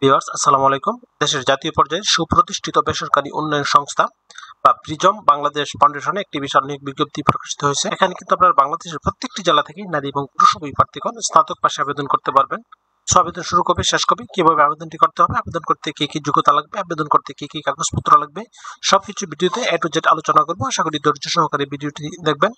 Viewers আসসালামু আলাইকুম। দেশের জাতীয় পর্যায়ে সুপ্রতিষ্ঠিত বেসরকারি উন্নয়ন সংস্থা বা প্রিজম বাংলাদেশ ফাউন্ডেশনে একটি বিশাল নিয়োগ বিজ্ঞপ্তি প্রকাশিত হয়েছে। এখানে কিন্তু আপনারা বাংলাদেশের প্রত্যেকটি জেলা থেকে নারী এবং পুরুষ উভয় প্রার্থীগণ স্নাতক পাশে আবেদন করতে পারবেন। আবেদন শুরু কবে শেষ কবে কিভাবে আবেদনটি করতে হবে, আবেদন করতে কি কি যোগ্যতা লাগবে, আবেদন করতে কি কি কাগজপত্র লাগবে, সবকিছু ভিডিওতে A to Z আলোচনা করবো। আশা করি ধৈর্য সহকারে ভিডিওটি দেখবেন।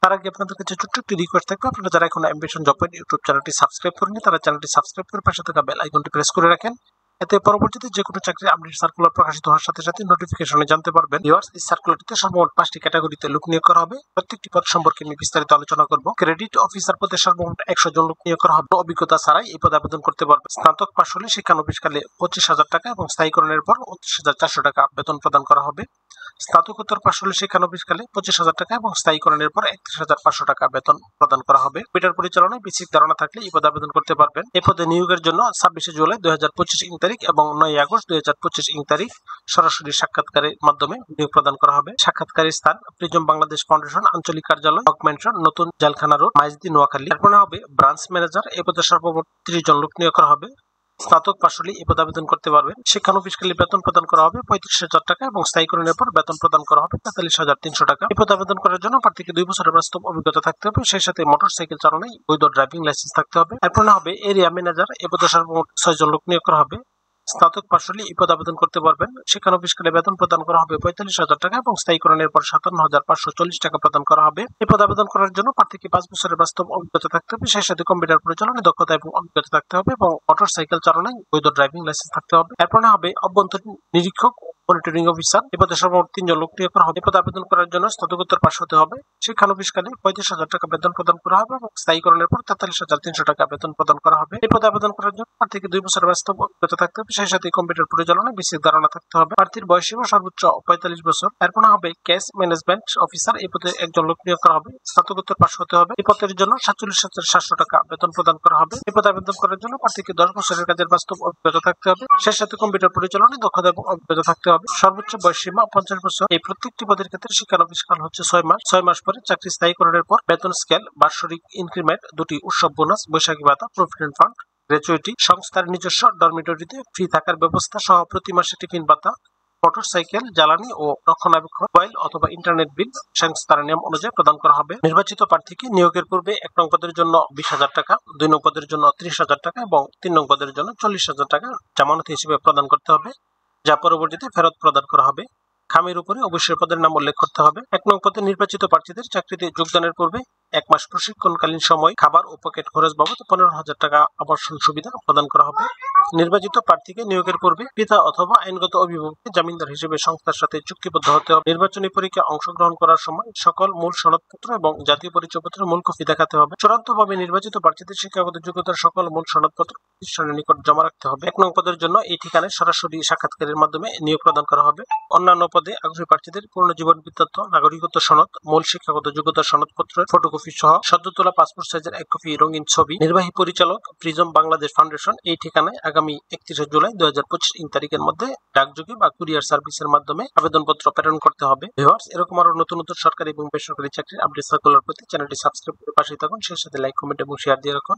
তার আগে আপনাদের কাছে ছোট্ট একটি রিকোয়েস্ট থাকবে, আপনারা যারা এখন অ্যাম্বিশন জব পয়েন্ট ইউটিউব চ্যানেলটি সাবস্ক্রাইব করেনি তারা চ্যানেলটি সাবস্ক্রাইব করে পাশে থাকা বেল আইকনটি প্রেস করে রাখেন। এতে পরবর্তীতে যে কোনো চাকরির আপডেট সার্কুলার প্রকাশিত হওয়ার সাথে সাথে নোটিফিকেশনে জানতে পারবেন। ভিউয়ার্স, এই সার্কুলারটিতে সর্বমোট 5টি ক্যাটাগরিতে লোক নিয়োগ করা হবে। প্রত্যেকটি পদ সম্পর্কে আমি বিস্তারিত আলোচনা করব। ক্রেডিট অফিসার পদে সর্বমোট 100 জন লোক নিয়োগ করা হবে। অভিজ্ঞতা ছাড়াই এই পদে আবেদন করতে পারবে। স্নাতক পাশ হলে শিক্ষানবিশকালে 25,000 টাকা এবং স্থায়ীকরণের পর 29,400 টাকা বেতন প্রদান করা হবে। স্নাতকোত্তর পাশ হলে শিক্ষানবিশকালে 25,000 টাকা এবং স্থায়ীকরণের পর 31,500 টাকা বেতন প্রদান করা হবে। পিটার পরিচালনায় বেসিক ধারণা থাকলে এই পদে আবেদন করতে পারবেন। এই পদে নিয়োগের জন্য 26 জুলাই 2025 ইং তারিখ এবং 9 আগস্ট 2025 ইং তারিখ সরাসরি সাক্ষাৎকারের মাধ্যমে নিয়োগ প্রদান করা হবে। সাক্ষাৎকারের স্থান প্রিজম বাংলাদেশ ফাউন্ডেশন, আঞ্চলিক কার্যালয়, অগমেন্টন, নতুন জেলখানা রোড, মাইজদি, নোয়াখালী। এরপরে হবে ব্রাঞ্চ ম্যানেজার। এই পদে সর্বমোট 30 জন লোক নিয়োগ করা হবে। স্নাতক পাশ হলে এই পদে আবেদন করতে পারবেন। শিক্ষানবিশকালে বেতন প্রদান করা হবে 35,000 টাকা এবং স্থায়ীকরণের পর বেতন প্রদান করা হবে 43,300 টাকা। এই পদে আবেদন করার জন্য প্রার্থীকে 2 বছরের বাস্তব অভিজ্ঞতা থাকতে হবে। সেই সাথে মোটরসাইকেল চালনায় বৈধ ড্রাইভিং লাইসেন্স থাকতে হবে। এরপর হবে এরিয়া ম্যানেজার। এই পদে সর্বমোট 6 জন লোক নিয়োগ করা হবে। স্নাতক পাশ হলে এই পদে আবেদন করতে পারবেন। শিক্ষানবিশকালে বেতন প্রদান করা হবে 45,000 টাকা এবং স্থায়ীকরণের পর 57,540 টাকা প্রদান করা হবে। এই পদে আবেদন করার জন্য প্রার্থীকে 5 বছরের বাস্তব অভিজ্ঞতা থাকতে হবে। সেই সাথে কম্পিউটার পরিচালনায় দক্ষতা এবং অভিজ্ঞতা থাকতে হবে এবং মোটরসাইকেল চালনায় বৈধ ড্রাইভিং লাইসেন্স থাকতে হবে। এরপর হবে অভ্যন্তরীণ নিরীক্ষক, মনিটরিং অফিসার। এই পদে সর্বমোট 3 জন লোক নিয়োগ করা হবে। এই পদে আবেদন করার জন্য স্নাতকোত্তর পাশ হতে হবে। শিক্ষানবিশকালে 35,000 টাকা বেতন প্রদান করা হবে এবং স্থায়ীকরণের পর 43,300 টাকা বেতন প্রদান করা হবে। এই পদে আবেদন করার জন্য প্রার্থীকে 2 বছরের বাস্তব অভিজ্ঞতা থাকতে হবে। সেই সাথে কম্পিউটার পরিচালনায় বেসিক ধারণা থাকতে হবে। প্রার্থীর বয়সসীমা সর্বোচ্চ 45 বছর। এরপর হবে ক্যাশ ম্যানেজমেন্ট অফিসার। এই পদে একজন লোক নিয়োগ করা হবে। স্নাতকোত্তর পাশ হতে হবে। এই পদের জন্য 47,700 টাকা বেতন প্রদান করা হবে। এই পদে আবেদন করার জন্য প্রার্থীকে 10 বছরের কাজের বাস্তব অভিজ্ঞতা থাকতে হবে। সেই সাথে কম্পিউটার পরিচালনায় দক্ষতা এবং অভিজ্ঞতা থাকতে হবে। সর্বোচ্চ বয়সসীমা 50 বছর। এই প্রত্যেকটি পদের ক্ষেত্রে শিক্ষানবিশকাল হচ্ছে 6 মাস। 6 মাস পরে চাকরি স্থায়ীকরণের পর বেতন স্কেল, বার্ষিক ইনক্রিমেন্ট, 2টি উৎসব বোনাস, বৈশাখী ভাতা, প্রভিডেন্ট ফান্ড, গ্র্যাচুইটি, সংস্থার নিজস্ব ডরমিটরিতে ফ্রি থাকার ব্যবস্থা সহ প্রতি মাসে টিফিন ভাতা, মোটরসাইকেল, জ্বালানি ও রক্ষণাবেক্ষণ, মোবাইল অথবা ইন্টারনেট বিল সংস্থার নিয়ম অনুযায়ী প্রদান করা হবে। নির্বাচিত প্রার্থীকে নিয়োগের পূর্বে 1 নং পদের জন্য 20,000 টাকা, 2 নং পদের জন্য 30,000 টাকা এবং 3 নং পদের জন্য 40,000 টাকা জামানত হিসেবে প্রদান করতে হবে, যা পরবর্তীতে ফেরত প্রদান করা হবে। খামের উপরে অবশ্যই পদের নাম উল্লেখ করতে হবে। 1 নং পদে নির্বাচিত প্রার্থীদের চাকরিতে যোগদানের পূর্বে 1 মাস প্রশিক্ষণকালীন সময় খাবার ও পকেট খরচ বাবদ 15,000 টাকা আবাসন সুবিধা প্রদান করা হবে। নির্বাচিত প্রার্থীকে নিয়োগের পূর্বে পিতা অথবা আইনগত অভিভাবককে জামিনদার হিসেবে সংস্থার সাথে চুক্তিবদ্ধ হতে হবে। নির্বাচনী পরীক্ষায় অংশগ্রহণ করার সময় সকল মূল সনদপত্র এবং জাতীয় পরিচয়পত্রের মূল কপি দেখাতে হবে। চূড়ান্তভাবে নির্বাচিত প্রার্থীদের শিক্ষাগত যোগ্যতার সকল মূল সনদপত্র প্রতিষ্ঠানের নিকট জমা রাখতে হবে। 1 নং পদের জন্য এই ঠিকানায় সরাসরি সাক্ষাৎকারের মাধ্যমে নিয়োগ প্রদান করা হবে। অন্যান্য পদে আগ্রহী প্রার্থীদের পূর্ণ জীবন বৃত্তান্ত, নাগরিকত্ব সনদ, মূল শিক্ষাগত যোগ্যতার সনদপত্রের ফটোকপি সহ সদ্য তোলা পাসপোর্ট সাইজের 1 কপি রঙিন ছবি। নির্বাহী পরিচালক প্রিজম বাংলাদেশ ফাউন্ডেশন, এই ঠিকানায় আগামী 31 জুলাই 2025 ইং তারিখের মধ্যে ডাকযোগে বা কুরিয়ার সার্ভিসের মাধ্যমে আবেদনপত্র প্রেরণ করতে হবে। ভিউয়ার্স, এরকম আরো নতুন নতুন সরকারি এবং বেসরকারি চাকরির আপডেট সার্কুলার পেতে চ্যানেলটি সাবস্ক্রাইব করে পাশে থাকুন। সেই সাথে লাইক, কমেন্ট এবং শেয়ার দিয়ে রাখুন।